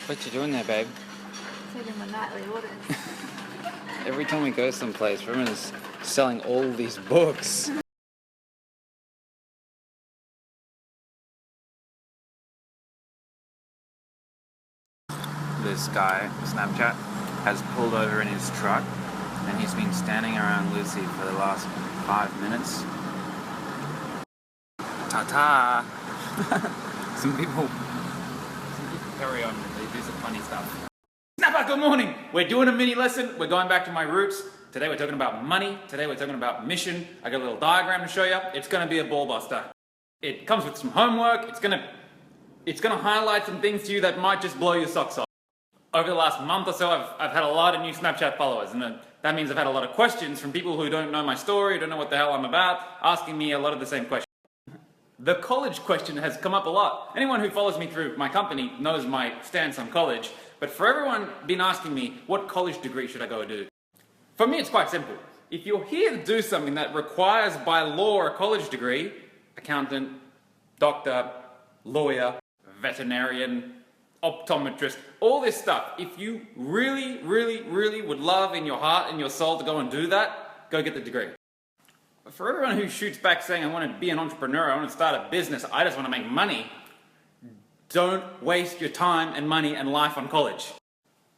What you doing there, babe? Taking my nightly orders. Every time we go someplace, everyone's selling all these books. This guy, Snapchat, has pulled over in his truck and he's been standing around Lucy for the last 5 minutes. Ta-ta! Some people carry on, they do some funny stuff. Snapper, good morning! We're doing a mini lesson, we're going back to my roots. Today we're talking about money, today we're talking about mission. I got a little diagram to show you. It's gonna be a ball buster. It comes with some homework, it's gonna highlight some things to you that might just blow your socks off. Over the last month or so, I've had a lot of new Snapchat followers, and that means I've had a lot of questions from people who don't know my story, don't know what the hell I'm about, asking me a lot of the same questions. The college question has come up a lot. Anyone who follows me through my company knows my stance on college, but for everyone been asking me, what college degree should I go do? For me, it's quite simple. If you're here to do something that requires by law a college degree, accountant, doctor, lawyer, veterinarian, optometrist, all this stuff, if you really, really, really would love in your heart and your soul to go and do that, go get the degree. But for everyone who shoots back saying, I want to be an entrepreneur, I want to start a business, I just want to make money, don't waste your time and money and life on college.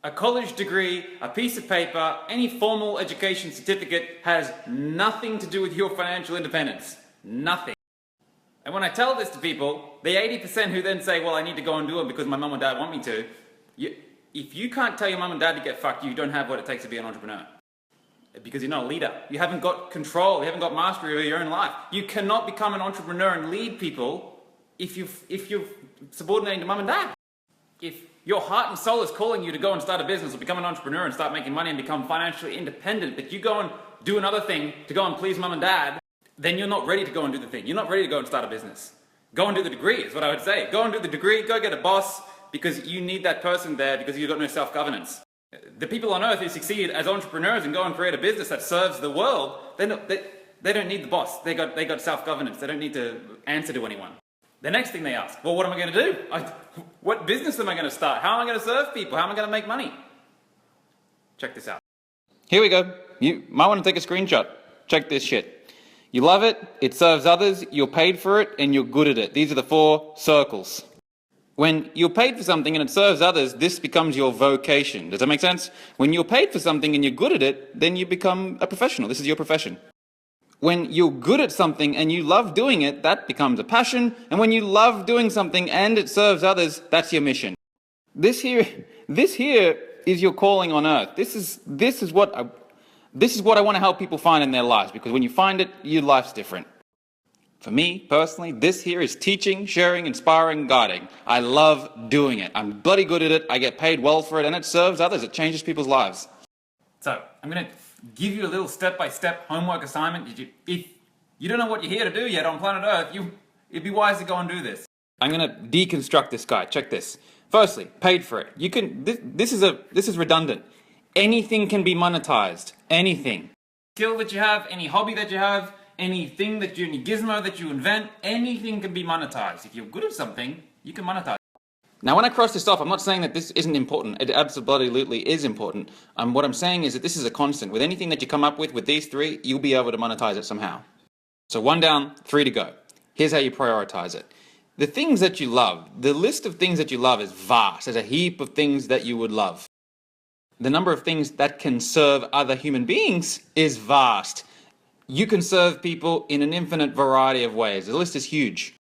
A college degree, a piece of paper, any formal education certificate has nothing to do with your financial independence. Nothing. And when I tell this to people, the 80% who then say, well, I need to go and do it because my mum and dad want me to, if you can't tell your mum and dad to get fucked, you don't have what it takes to be an entrepreneur. Because you're not a leader. You haven't got control, you haven't got mastery over your own life. You cannot become an entrepreneur and lead people if you're subordinating to mum and dad. If your heart and soul is calling you to go and start a business or become an entrepreneur and start making money and become financially independent, but you go and do another thing to go and please mum and dad, then you're not ready to go and do the thing. You're not ready to go and start a business. Go and do the degree is what I would say. Go and do the degree, go get a boss, because you need that person there because you've got no self-governance. The people on earth who succeed as entrepreneurs and go and create a business that serves the world, they don't need the boss. They got self-governance. They don't need to answer to anyone. The next thing they ask, well, what am I going to do? What business am I going to start? How am I going to serve people? How am I going to make money? Check this out. Here we go. You might want to take a screenshot. Check this shit. You love it, it serves others, you're paid for it, and you're good at it. These are the 4 circles. When you're paid for something and it serves others, this becomes your vocation. Does that make sense? When you're paid for something and you're good at it, then you become a professional. This is your profession. When you're good at something and you love doing it, that becomes a passion. And when you love doing something and it serves others, that's your mission. This here is your calling on earth. This is what I want to help people find in their lives, because when you find it, your life's different. For me, personally, this here is teaching, sharing, inspiring, guiding. I love doing it. I'm bloody good at it, I get paid well for it, and it serves others. It changes people's lives. So, I'm going to give you a little step-by-step homework assignment. If you don't know what you're here to do yet on planet Earth, it'd be wise to go and do this. I'm going to deconstruct this guy. Check this. Firstly, paid for it. You can. This is redundant. Anything can be monetized. Anything. Skill that you have, any hobby that you have, any gizmo that you invent, anything can be monetized. If you're good at something, you can monetize. Now, when I cross this off, I'm not saying that this isn't important. It absolutely is important. What I'm saying is that this is a constant. With anything that you come up with these 3, you'll be able to monetize it somehow. So 1 down, 3 to go. Here's how you prioritize it. The things that you love, the list of things that you love is vast. There's a heap of things that you would love. The number of things that can serve other human beings is vast. You can serve people in an infinite variety of ways. The list is huge.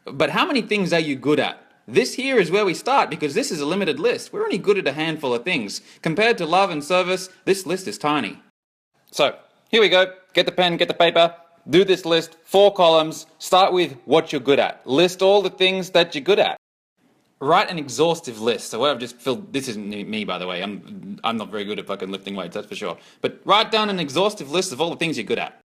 But how many things are you good at? This here is where we start, because this is a limited list. We're only good at a handful of things. Compared to love and service, this list is tiny. So, here we go. Get the pen, get the paper. Do this list, 4 columns. Start with what you're good at. List all the things that you're good at. Write an exhaustive list. So what I've just filled, this isn't me, by the way. I'm not very good at fucking lifting weights, that's for sure. But write down an exhaustive list of all the things you're good at.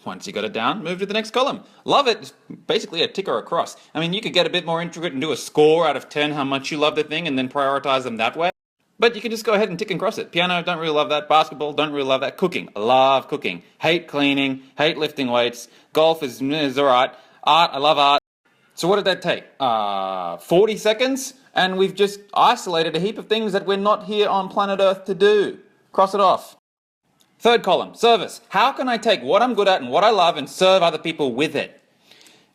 Once you got it down, move to the next column. Love it. It's basically a tick or a cross. I mean, you could get a bit more intricate and do a score out of 10 how much you love the thing and then prioritize them that way. But you can just go ahead and tick and cross it. Piano, don't really love that. Basketball, don't really love that. Cooking, I love cooking. Hate cleaning, hate lifting weights. Golf is alright. Art, I love art. So what did that take? 40 seconds? And we've just isolated a heap of things that we're not here on planet Earth to do. Cross it off. Third column, service. How can I take what I'm good at and what I love and serve other people with it?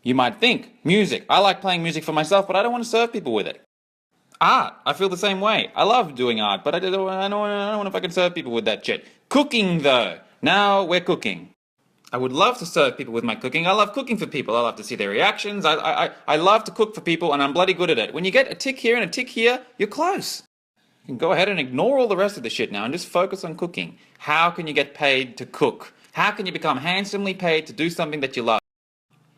You might think, music. I like playing music for myself, but I don't want to serve people with it. Art. I feel the same way. I love doing art, but I don't know if I can serve people with that shit. Cooking, though. Now we're cooking. I would love to serve people with my cooking. I love cooking for people. I love to see their reactions. I love to cook for people, and I'm bloody good at it. When you get a tick here and a tick here, you're close. You can go ahead and ignore all the rest of the shit now and just focus on cooking. How can you get paid to cook? How can you become handsomely paid to do something that you love?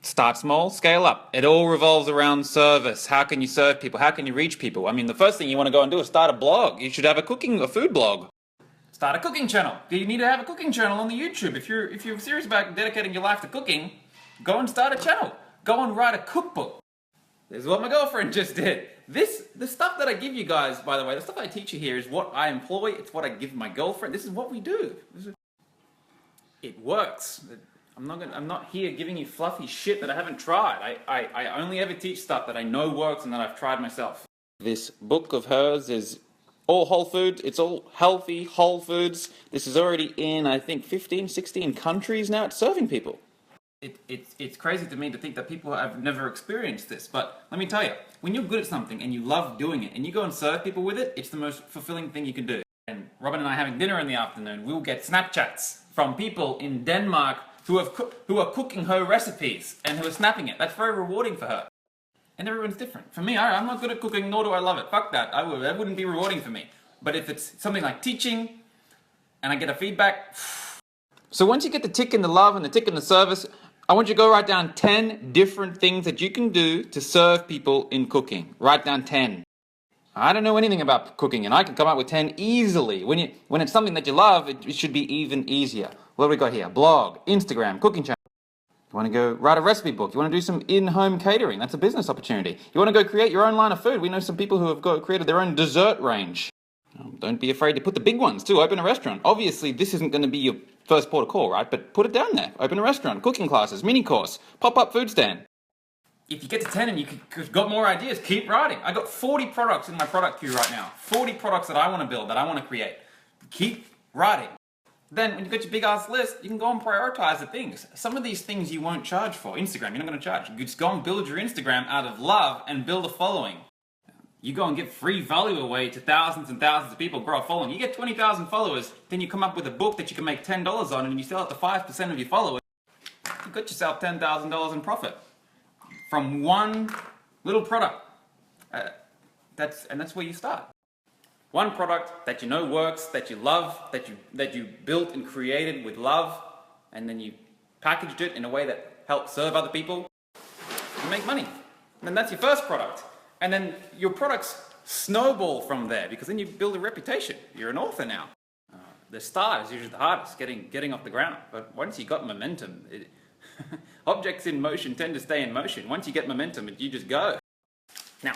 Start small, scale up. It all revolves around service. How can you serve people? How can you reach people? I mean, the first thing you want to go and do is start a blog. You should have a food blog. Start a cooking channel. You need to have a cooking channel on the YouTube. If you're serious about dedicating your life to cooking, go and start a channel. Go and write a cookbook. This is what my girlfriend just did. The stuff that I give you guys, by the way, the stuff I teach you here is what I employ. It's what I give my girlfriend. This is what we do. It works. I'm not here giving you fluffy shit that I haven't tried. I only ever teach stuff that I know works and that I've tried myself. This book of hers is all whole foods. It's all healthy, whole foods. This is already in, I think, 15, 16 countries now. It's serving people. It's crazy to me to think that people have never experienced this. But let me tell you, when you're good at something and you love doing it and you go and serve people with it, it's the most fulfilling thing you can do. And Robin and I having dinner in the afternoon, we'll get Snapchats from people in Denmark who are cooking her recipes and who are snapping it. That's very rewarding for her. And everyone's different. For me, I'm not good at cooking, nor do I love it. Fuck that. That wouldn't be rewarding for me. But if it's something like teaching, and I get a feedback... So once you get the tick in the love and the tick in the service, I want you to go write down 10 different things that you can do to serve people in cooking. Write down 10. I don't know anything about cooking, and I can come up with 10 easily. When it's something that you love, it should be even easier. What do we got here? Blog, Instagram, cooking channel. You want to go write a recipe book. You want to do some in-home catering. That's a business opportunity. You want to go create your own line of food. We know some people who have created their own dessert range. Don't be afraid to put the big ones too. Open a restaurant. Obviously, this isn't going to be your first port of call, right? But put it down there. Open a restaurant, cooking classes, mini course, pop-up food stand. If you get to 10 and you've got more ideas, keep writing. I got 40 products in my product queue right now. 40 products that I want to build, that I want to create. Keep writing. Then, when you've got your big ass list, you can go and prioritize the things. Some of these things you won't charge for. Instagram, you're not going to charge. You just go and build your Instagram out of love and build a following. You go and give free value away to thousands and thousands of people, grow a following. You get 20,000 followers, then you come up with a book that you can make $10 on, and you sell it to 5% of your followers. You got yourself $10,000 in profit from one little product. That's where you start. One product that you know works, that you love, that you built and created with love, and then you packaged it in a way that helps serve other people. You make money. And then that's your first product. And then your products snowball from there, because then you build a reputation. You're an author now. The start is usually the hardest, getting off the ground. But once you got momentum, objects in motion tend to stay in motion. Once you get momentum, you just go. Now,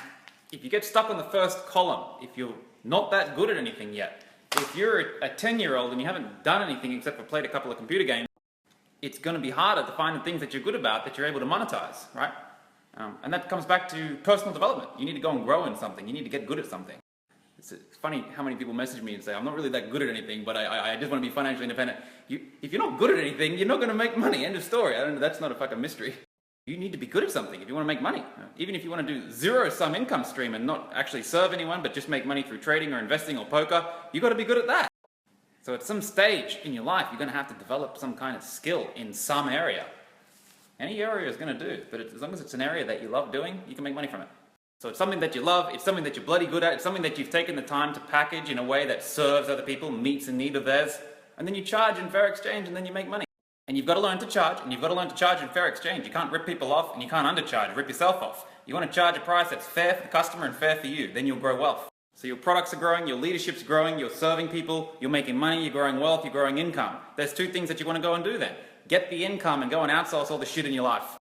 if you get stuck on the first column, if you're not that good at anything yet, if you're a 10-year-old and you haven't done anything except for played a couple of computer games, it's going to be harder to find the things that you're good about that you're able to monetize, right? And that comes back to personal development. You need to go and grow in something. You need to get good at something. It's funny how many people message me and say, I'm not really that good at anything, but I just want to be financially independent. If you're not good at anything, you're not going to make money. End of story. That's not a fucking mystery. You need to be good at something if you want to make money. Even if you want to do zero-sum income stream and not actually serve anyone, but just make money through trading or investing or poker, you've got to be good at that. So at some stage in your life, you're going to have to develop some kind of skill in some area. Any area is going to do, but as long as it's an area that you love doing, you can make money from it. So it's something that you love, it's something that you're bloody good at, it's something that you've taken the time to package in a way that serves other people, meets a need of theirs, and then you charge in fair exchange and then you make money. And you've got to learn to charge, and you've got to learn to charge in fair exchange. You can't rip people off, and you can't undercharge, rip yourself off. You want to charge a price that's fair for the customer and fair for you, then you'll grow wealth. So your products are growing, your leadership's growing, you're serving people, you're making money, you're growing wealth, you're growing income. There's two things that you want to go and do then. Get the income and go and outsource all the shit in your life.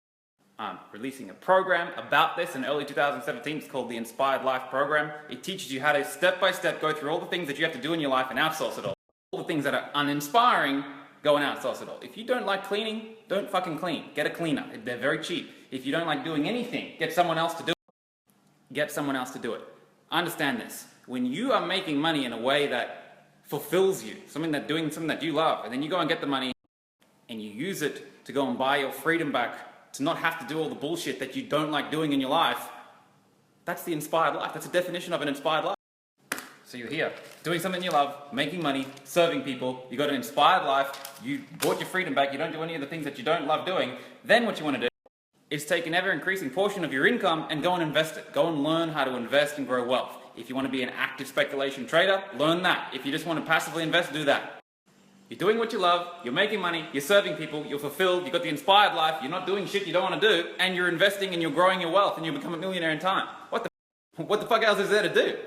I'm releasing a program about this in early 2017. It's called the Inspired Life Program. It teaches you how to step-by-step go through all the things that you have to do in your life and outsource it all. All the things that are uninspiring, go and outsource it all. If you don't like cleaning, don't fucking clean. Get a cleaner. They're very cheap. If you don't like doing anything, get someone else to do it. Get someone else to do it. Understand this. When you are making money in a way that fulfills you, something that you love, and then you go and get the money and you use it to go and buy your freedom back, to not have to do all the bullshit that you don't like doing in your life, that's the inspired life. That's the definition of an inspired life. So you're here, doing something you love, making money, serving people, you got an inspired life, you bought your freedom back, you don't do any of the things that you don't love doing. Then what you want to do is take an ever-increasing portion of your income and go and invest it. Go and learn how to invest and grow wealth. If you want to be an active speculation trader, learn that. If you just want to passively invest, do that. You're doing what you love, you're making money, you're serving people, you're fulfilled, you've got the inspired life, you're not doing shit you don't want to do, and you're investing and you're growing your wealth and you become a millionaire in time. What the fuck else is there to do?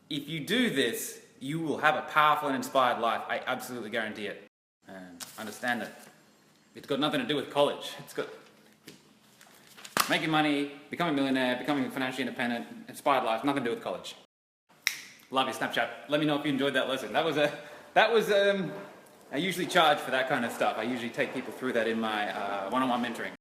If you do this, you will have a powerful and inspired life. I absolutely guarantee it. Understand that it's got nothing to do with college. It's got making money, becoming a millionaire, becoming financially independent, inspired life, nothing to do with college. Love your Snapchat. Let me know if you enjoyed that lesson. I usually charge for that kind of stuff. I usually take people through that in my one-on-one mentoring.